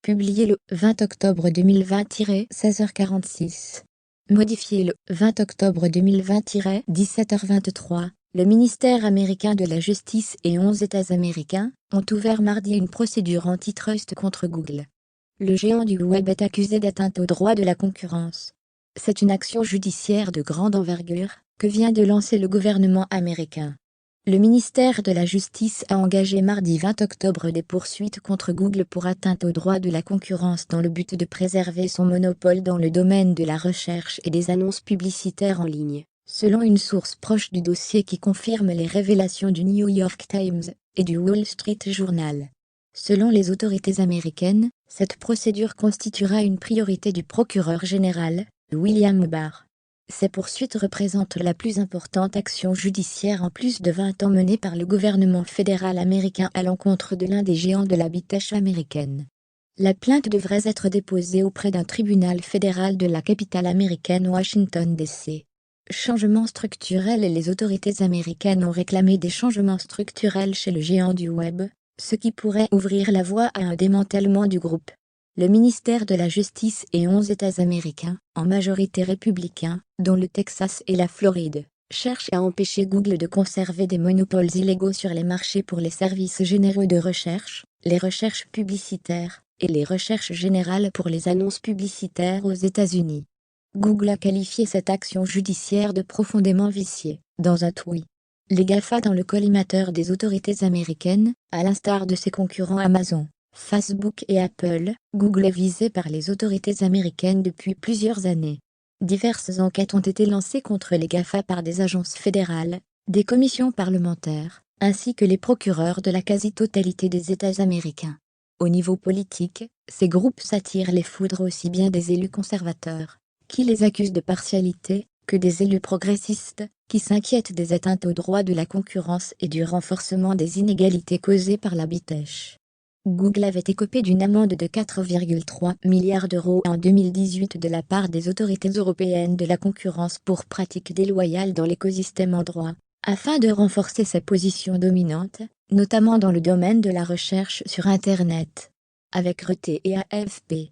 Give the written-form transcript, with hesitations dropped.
publié le 20 octobre 2020-16h46. Modifié le 20 octobre 2020-17h23, le ministère américain de la Justice et 11 États américains ont ouvert mardi une procédure antitrust contre Google. Le géant du web est accusé d'atteinte aux droits de la concurrence. C'est une action judiciaire de grande envergure que vient de lancer le gouvernement américain. Le ministère de la Justice a engagé mardi 20 octobre des poursuites contre Google pour atteinte aux droits de la concurrence dans le but de préserver son monopole dans le domaine de la recherche et des annonces publicitaires en ligne, selon une source proche du dossier qui confirme les révélations du New York Times et du Wall Street Journal. Selon les autorités américaines, cette procédure constituera une priorité du procureur général, William Barr. Ces poursuites représentent la plus importante action judiciaire en plus de 20 ans menée par le gouvernement fédéral américain à l'encontre de l'un des géants de la big-tech américaine. La plainte devrait être déposée auprès d'un tribunal fédéral de la capitale américaine Washington DC. Changements structurels. Les autorités américaines ont réclamé des changements structurels chez le géant du web, ce qui pourrait ouvrir la voie à un démantèlement du groupe. Le ministère de la Justice et 11 États américains, en majorité républicains, dont le Texas et la Floride, cherchent à empêcher Google de conserver des monopoles illégaux sur les marchés pour les services généraux de recherche, les recherches publicitaires, et les recherches générales pour les annonces publicitaires aux États-Unis. Google a qualifié cette action judiciaire de profondément viciée, dans un tweet. Les GAFA dans le collimateur des autorités américaines, à l'instar de ses concurrents Amazon, Facebook et Apple, Google est visé par les autorités américaines depuis plusieurs années. Diverses enquêtes ont été lancées contre les GAFA par des agences fédérales, des commissions parlementaires, ainsi que les procureurs de la quasi-totalité des États américains. Au niveau politique, ces groupes s'attirent les foudres aussi bien des élus conservateurs, qui les accusent de partialité, que des élus progressistes, qui s'inquiètent des atteintes aux droits de la concurrence et du renforcement des inégalités causées par la big-tech. Google avait écopé d'une amende de 4,3 milliards d'euros en 2018 de la part des autorités européennes de la concurrence pour pratiques déloyales dans l'écosystème en droit, afin de renforcer sa position dominante, notamment dans le domaine de la recherche sur Internet. Avec Reuters et AFP,